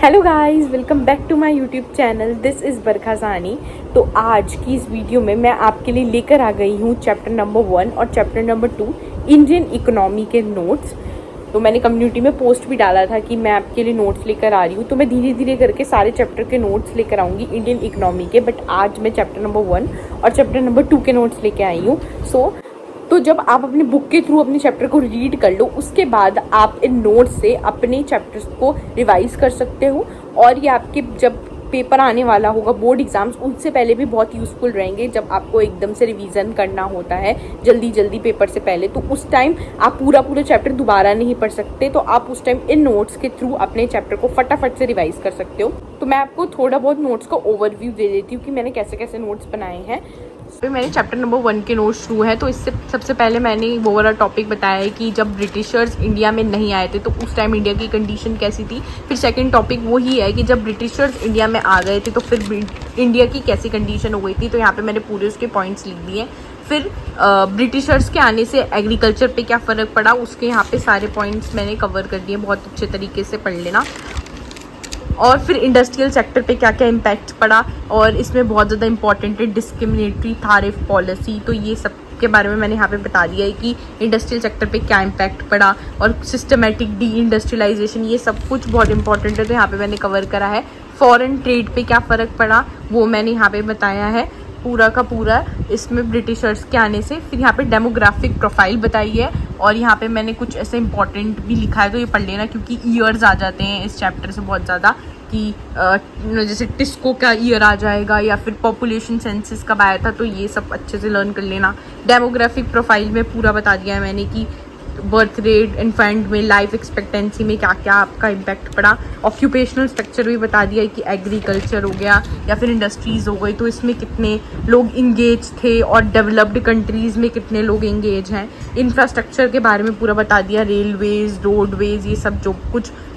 Hello guys, welcome back to my YouTube channel. This is Barkha Sani. तो आज की इस वीडियो में मैं आपके लिए लेकर आ गई हूँ चैप्टर नंबर 1 और चैप्टर नंबर 2 इंडियन इकोनॉमी के नोट्स। तो मैंने कम्युनिटी में पोस्ट भी डाला था कि मैं आपके लिए नोट्स लेकर आ रही हूँ। तो मैं धीरे धीरे करके सारे चैप्टर के नोट्स लेकर आऊँगी इंडियन इकोनॉमी के, बट आज मैं चैप्टर नंबर 1 और चैप्टर नंबर 2 के नोट्स लेके आई हूँ। तो जब आप अपने बुक के थ्रू अपने चैप्टर को रीड कर लो, उसके बाद आप इन नोट्स से अपने चैप्टर्स को रिवाइज कर सकते हो और ये आपके जब पेपर आने वाला होगा बोर्ड एग्जाम्स, उससे पहले भी बहुत यूज़फुल रहेंगे। जब आपको एकदम से रिवीजन करना होता है जल्दी पेपर से पहले, तो उस टाइम आप पूरा चैप्टर दोबारा नहीं पढ़ सकते, तो आप उस टाइम इन नोट्स के थ्रू अपने चैप्टर को फटाफट से रिवाइज कर सकते हो। तो मैं आपको थोड़ा बहुत नोट्स का ओवरव्यू दे देती हूँ कि मैंने कैसे कैसे नोट्स बनाए हैं। फिर मैंने चैप्टर नंबर 1 के नोट्स शुरू है। तो इससे सबसे पहले मैंने वो वाला टॉपिक बताया है कि जब ब्रिटिशर्स इंडिया में नहीं आए थे तो उस टाइम इंडिया की कंडीशन कैसी थी। फिर सेकंड टॉपिक वही है कि जब ब्रिटिशर्स इंडिया में आ गए थे तो फिर इंडिया की कैसी कंडीशन हो गई थी। तो यहाँ पे मैंने पूरे उसके पॉइंट्स लिख दिए। फिर ब्रिटिशर्स के आने से एग्रीकल्चर पे क्या फ़र्क पड़ा, उसके यहाँ पे सारे पॉइंट्स मैंने कवर कर दिए। बहुत अच्छे तरीके से पढ़ लेना। और फिर इंडस्ट्रियल सेक्टर पे क्या क्या इम्पैक्ट पड़ा, और इसमें बहुत ज़्यादा इंपॉर्टेंट है डिस्क्रिमिनेटरी टैरिफ पॉलिसी। तो ये सब के बारे में मैंने यहाँ पे बता दिया है कि इंडस्ट्रियल सेक्टर पे क्या इम्पैक्ट पड़ा, और सिस्टमेटिक डी इंडस्ट्रियलाइजेशन, ये सब कुछ बहुत इंपॉर्टेंट है। तो यहाँ पे मैंने कवर करा है। फॉरेन ट्रेड पे क्या फ़र्क पड़ा वो मैंने यहाँ पे बताया है पूरा का पूरा इसमें ब्रिटिशर्स के आने से। फिर यहाँ पे डेमोग्राफिक प्रोफाइल बताई है, और यहाँ पे मैंने कुछ ऐसे इंपॉर्टेंट भी लिखा है, तो ये पढ़ लेना क्योंकि ईयर्स आ जाते हैं इस चैप्टर से बहुत ज़्यादा कि जैसे टिस्को का ईयर आ जाएगा या फिर पॉपुलेशन सेंसस कब आया था, तो ये सब अच्छे से लर्न कर लेना। डेमोग्राफिक प्रोफाइल में पूरा बता दिया है मैंने कि बर्थ रेट, इन्फेंट में, लाइफ एक्सपेक्टेंसी में क्या क्या आपका इम्पैक्ट पड़ा। ऑक्यूपेशनल स्ट्रक्चर भी बता दिया है कि एग्रीकल्चर हो गया या फिर इंडस्ट्रीज़ हो गई तो इसमें कितने लोग इंगेज थे, और डेवलप्ड कंट्रीज़ में कितने लोग इंगेज हैं। इंफ्रास्ट्रक्चर के बारे में पूरा बता दिया, रेलवेज़, रोडवेज़, ये सब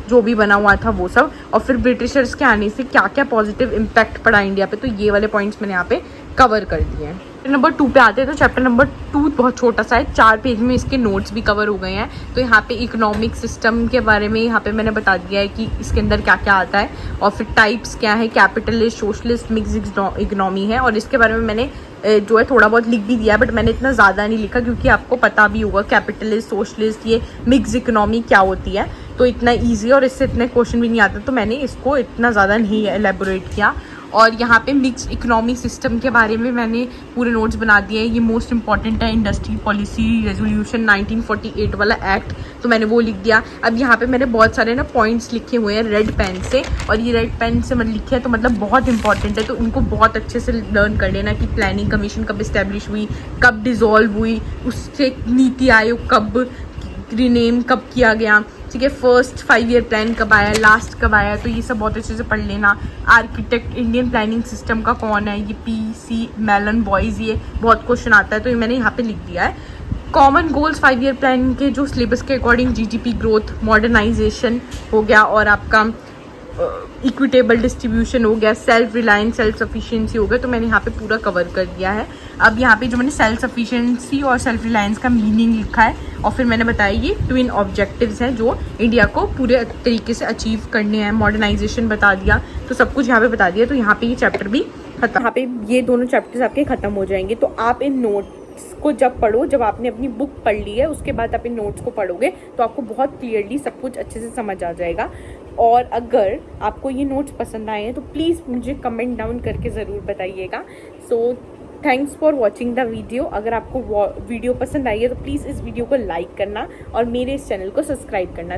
जो भी बना हुआ था वो सब। और फिर ब्रिटिशर्स के आने से क्या क्या पॉजिटिव इम्पैक्ट पड़ा इंडिया पे, तो ये वाले पॉइंट्स मैंने यहाँ पे कवर कर दिए हैं। नंबर 2 पे आते हैं। तो चैप्टर नंबर 2 बहुत छोटा सा है, 4 पेज में इसके नोट्स भी कवर हो गए हैं। तो यहाँ पे इकोनॉमिक सिस्टम के बारे में यहाँ पे मैंने बता दिया है कि इसके अंदर क्या क्या आता है, और फिर टाइप्स क्या है, कैपिटलिस्ट, सोशलिस्ट, मिक्स इकोनॉमी है। और इसके बारे में मैंने जो है थोड़ा बहुत लिख भी दिया, बट मैंने इतना ज़्यादा नहीं लिखा क्योंकि आपको पता भी होगा कैपिटलिस्ट, सोशलिस्ट, ये मिक्स इकोनॉमी क्या होती है। तो इतना ईजी और इससे इतने क्वेश्चन भी नहीं आते, तो मैंने इसको इतना ज़्यादा नहीं एलेबोरेट किया। और यहाँ पे मिक्स इकोनॉमी सिस्टम के बारे में मैंने पूरे नोट्स बना दिए हैं। ये मोस्ट इंपॉर्टेंट है, इंडस्ट्री पॉलिसी रेजोल्यूशन 1948 वाला एक्ट, तो मैंने वो लिख दिया। अब यहाँ पे मैंने बहुत सारे ना पॉइंट्स लिखे हुए हैं रेड पेन से, और ये रेड पेन से मैंने लिखे हैं तो मतलब बहुत इंपॉर्टेंट है, तो इनको बहुत अच्छे से लर्न कर लेना कि प्लानिंग कमीशन कब इस्टेब्लिश हुई, कब डिज़ोल्व हुई, उससे नीति आयोग कब रीनेम कब किया गया, ठीक है, फर्स्ट 5 ईयर प्लान कब आया, लास्ट कब आया, तो ये सब बहुत अच्छे से पढ़ लेना। आर्किटेक्ट इंडियन प्लानिंग सिस्टम का कौन है, ये पी.सी. मेलन बॉयज़, ये बहुत क्वेश्चन आता है, तो ये मैंने यहाँ पे लिख दिया है। कॉमन गोल्स 5 ईयर प्लान के जो सिलेबस के अकॉर्डिंग जीडीपी ग्रोथ, मॉडर्नाइजेशन हो गया, और आपका इक्विटेबल डिस्ट्रीब्यूशन हो गया, सेल्फ रिलायंस, सेल्फ सफिशिएंसी हो गया, तो मैंने यहाँ पे पूरा कवर कर दिया है। अब यहाँ पे जो मैंने सेल्फ सफिशिएंसी और सेल्फ रिलायंस का मीनिंग लिखा है, और फिर मैंने बताया ये ट्विन ऑब्जेक्टिव्स हैं जो इंडिया को पूरे तरीके से अचीव करने हैं। मॉडर्नाइजेशन बता दिया, तो सब कुछ यहाँ पे बता दिया। तो यहाँ पे ये चैप्टर भी खत्म, यहाँ पे ये दोनों चैप्टर्स आपके ख़त्म हो जाएंगे। तो आप इन नोट्स को जब पढ़ो, जब आपने अपनी बुक पढ़ ली है उसके बाद आप इन नोट्स को पढ़ोगे तो आपको बहुत क्लियरली सब कुछ अच्छे से समझ आ जाएगा। और अगर आपको ये नोट्स पसंद आए हैं तो प्लीज़ मुझे कमेंट डाउन करके ज़रूर बताइएगा। So thanks for watching the video. अगर आपको वीडियो पसंद आई है तो प्लीज़ इस वीडियो को लाइक करना और मेरे इस चैनल को सब्सक्राइब करना।